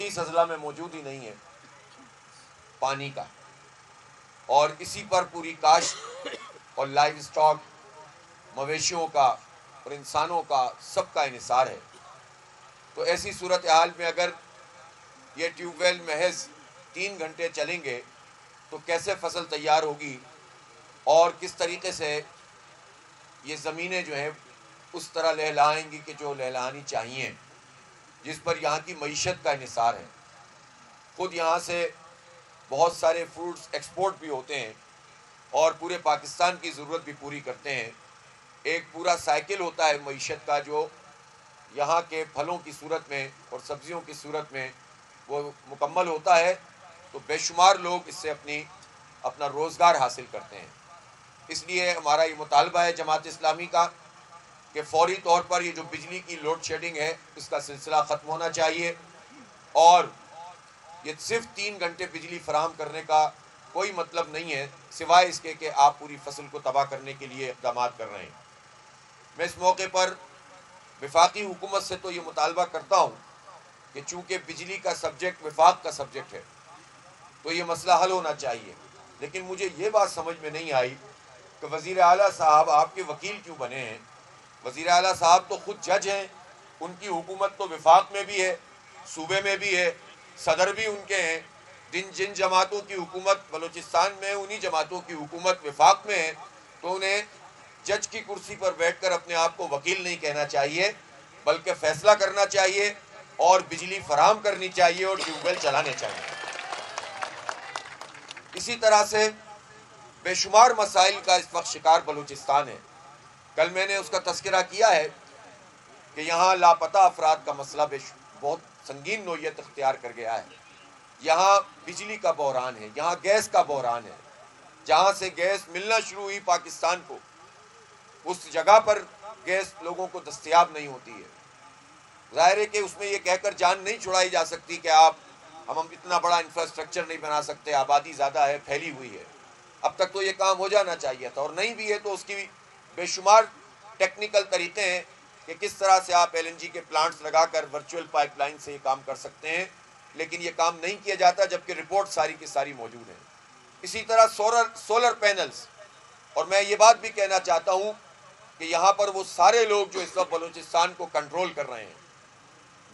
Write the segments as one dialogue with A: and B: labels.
A: نفیس اضلاع میں موجود ہی نہیں ہے پانی کا، اور اسی پر پوری کاشت اور لائیو اسٹاک، مویشیوں کا اور انسانوں کا سب کا انحصار ہے۔ تو ایسی صورتحال میں اگر یہ ٹیوب ویل محض 3 گھنٹے چلیں گے تو کیسے فصل تیار ہوگی، اور کس طریقے سے یہ زمینیں جو ہیں اس طرح لہلہائیں گی کہ جو لہلہانی چاہیے، جس پر یہاں کی معیشت کا انحصار ہے۔ خود یہاں سے بہت سارے فروٹس ایکسپورٹ بھی ہوتے ہیں اور پورے پاکستان کی ضرورت بھی پوری کرتے ہیں۔ ایک پورا سائیکل ہوتا ہے معیشت کا جو یہاں کے پھلوں کی صورت میں اور سبزیوں کی صورت میں وہ مکمل ہوتا ہے، تو بے شمار لوگ اس سے اپنا روزگار حاصل کرتے ہیں۔ اس لیے ہمارا یہ مطالبہ ہے جماعت اسلامی کا کہ فوری طور پر یہ جو بجلی کی لوڈ شیڈنگ ہے اس کا سلسلہ ختم ہونا چاہیے، اور یہ صرف 3 گھنٹے بجلی فراہم کرنے کا کوئی مطلب نہیں ہے سوائے اس کے کہ آپ پوری فصل کو تباہ کرنے کے لیے اقدامات کر رہے ہیں۔ میں اس موقع پر وفاقی حکومت سے تو یہ مطالبہ کرتا ہوں کہ چونکہ بجلی کا سبجیکٹ وفاق کا سبجیکٹ ہے تو یہ مسئلہ حل ہونا چاہیے، لیکن مجھے یہ بات سمجھ میں نہیں آئی کہ وزیر اعلیٰ صاحب آپ کے وکیل کیوں بنے ہیں؟ وزیر اعلیٰ صاحب تو خود جج ہیں، ان کی حکومت تو وفاق میں بھی ہے، صوبے میں بھی ہے، صدر بھی ان کے ہیں۔ جن جماعتوں کی حکومت بلوچستان میں، انہی جماعتوں کی حکومت وفاق میں ہے، تو انہیں جج کی کرسی پر بیٹھ کر اپنے آپ کو وکیل نہیں کہنا چاہیے، بلکہ فیصلہ کرنا چاہیے اور بجلی فراہم کرنی چاہیے اور ٹیوب ویل چلانے چاہیے۔ اسی طرح سے بے شمار مسائل کا اس وقت شکار بلوچستان ہے۔ کل میں نے اس کا تذکرہ کیا ہے کہ یہاں لاپتہ افراد کا مسئلہ بہت سنگین نوعیت اختیار کر گیا ہے۔ یہاں بجلی کا بحران ہے، یہاں گیس کا بحران ہے۔ جہاں سے گیس ملنا شروع ہوئی پاکستان کو، اس جگہ پر گیس لوگوں کو دستیاب نہیں ہوتی ہے۔ ظاہر ہے کہ اس میں یہ کہہ کر جان نہیں چھڑائی جا سکتی کہ ہم اتنا بڑا انفراسٹرکچر نہیں بنا سکتے، آبادی زیادہ ہے، پھیلی ہوئی ہے۔ اب تک تو یہ کام ہو جانا چاہیے تھا، اور نہیں بھی ہے تو اس کی بے شمار ٹیکنیکل طریقے ہیں کہ کس طرح سے آپ ایل این جی کے پلانٹس لگا کر ورچوئل پائپ لائن سے یہ کام کر سکتے ہیں، لیکن یہ کام نہیں کیا جاتا جبکہ رپورٹ ساری کی ساری موجود ہیں۔ اسی طرح سولر پینلز، اور میں یہ بات بھی کہنا چاہتا ہوں کہ یہاں پر وہ سارے لوگ جو اس وقت بلوچستان کو کنٹرول کر رہے ہیں،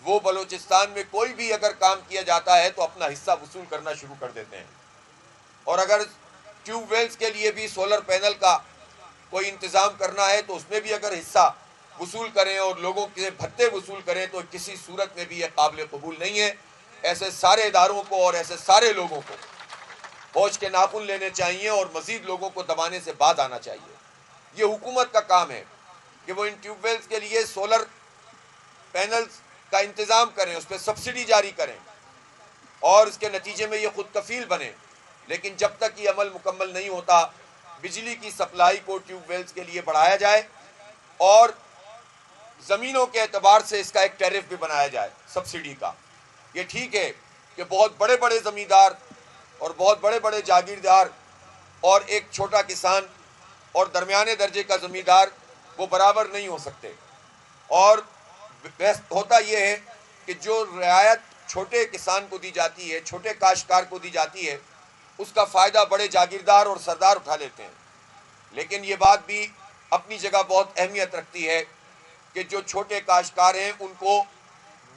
A: وہ بلوچستان میں کوئی بھی اگر کام کیا جاتا ہے تو اپنا حصہ وصول کرنا شروع کر دیتے ہیں، اور اگر ٹیوب ویلز کے لیے بھی سولر پینل کا کوئی انتظام کرنا ہے تو اس میں بھی اگر حصہ وصول کریں اور لوگوں کے بھتے وصول کریں تو کسی صورت میں بھی یہ قابل قبول نہیں ہے۔ ایسے سارے اداروں کو اور ایسے سارے لوگوں کو فوج کے ناخن لینے چاہیے اور مزید لوگوں کو دبانے سے بعد آنا چاہیے۔ یہ حکومت کا کام ہے کہ وہ ان ٹیوب ویلز کے لیے سولر پینلز کا انتظام کریں، اس پہ سبسڈی جاری کریں اور اس کے نتیجے میں یہ خود کفیل بنے، لیکن جب تک یہ عمل مکمل نہیں ہوتا بجلی کی سپلائی کو ٹیوب ویلز کے لیے بڑھایا جائے اور زمینوں کے اعتبار سے اس کا ایک ٹیرف بھی بنایا جائے سبسڈی کا۔ یہ ٹھیک ہے کہ بہت بڑے بڑے زمیندار اور بہت بڑے بڑے جاگیردار اور ایک چھوٹا کسان اور درمیانے درجے کا زمیندار وہ برابر نہیں ہو سکتے، اور ہوتا یہ ہے کہ جو رعایت چھوٹے کسان کو دی جاتی ہے، چھوٹے کاشتکار کو دی جاتی ہے، اس کا فائدہ بڑے جاگیردار اور سردار اٹھا لیتے ہیں۔ لیکن یہ بات بھی اپنی جگہ بہت اہمیت رکھتی ہے کہ جو چھوٹے کاشتکار ہیں ان کو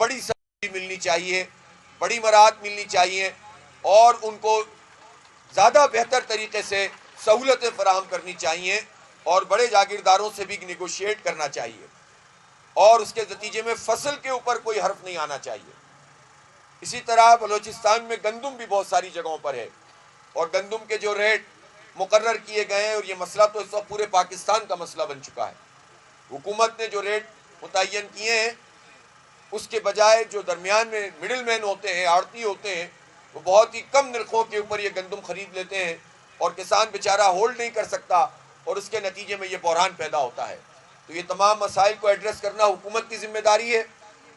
A: بڑی سبسڈی ملنی چاہیے، بڑی مراعات ملنی چاہیے، اور ان کو زیادہ بہتر طریقے سے سہولتیں فراہم کرنی چاہیے، اور بڑے جاگیرداروں سے بھی نیگوشیٹ کرنا چاہیے، اور اس کے نتیجے میں فصل کے اوپر کوئی حرف نہیں آنا چاہیے۔ اسی طرح بلوچستان میں گندم بھی بہت ساری جگہوں پر ہے، اور گندم کے جو ریٹ مقرر کیے گئے ہیں، اور یہ مسئلہ تو اس وقت پورے پاکستان کا مسئلہ بن چکا ہے، حکومت نے جو ریٹ متعین کیے ہیں اس کے بجائے جو درمیان میں مڈل مین ہوتے ہیں، آڑتی ہوتے ہیں، وہ بہت ہی کم نرخوں کے اوپر یہ گندم خرید لیتے ہیں، اور کسان بیچارہ ہولڈ نہیں کر سکتا، اور اس کے نتیجے میں یہ بحران پیدا ہوتا ہے۔ تو یہ تمام مسائل کو ایڈریس کرنا حکومت کی ذمہ داری ہے،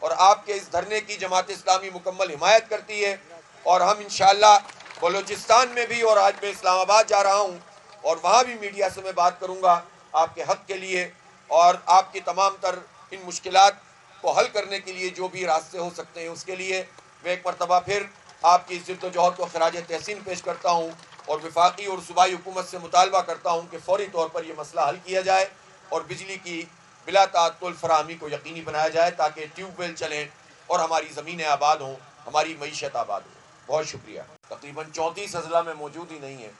A: اور آپ کے اس دھرنے کی جماعت اسلامی مکمل حمایت کرتی ہے، اور ہم انشاءاللہ بلوچستان میں بھی، اور آج میں اسلام آباد جا رہا ہوں اور وہاں بھی میڈیا سے میں بات کروں گا آپ کے حق کے لیے، اور آپ کی تمام تر ان مشکلات کو حل کرنے کے لیے جو بھی راستے ہو سکتے ہیں اس کے لیے میں ایک مرتبہ پھر آپ کی اس جد و جہد کو خراج تحسین پیش کرتا ہوں اور وفاقی اور صوبائی حکومت سے مطالبہ کرتا ہوں کہ فوری طور پر یہ مسئلہ حل کیا جائے اور بجلی کی بلا تعطل فراہمی کو یقینی بنایا جائے تاکہ ٹیوب ویل چلیں اور ہماری زمینیں آباد ہوں، ہماری معیشت آباد ہو۔ بہت شکریہ۔ تقریباً 34 اضلاع میں موجود ہی نہیں ہے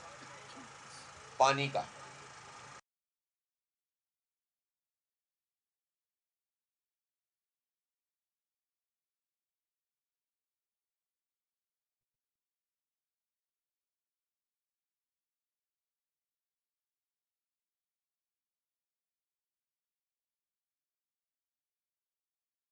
A: پانی کا۔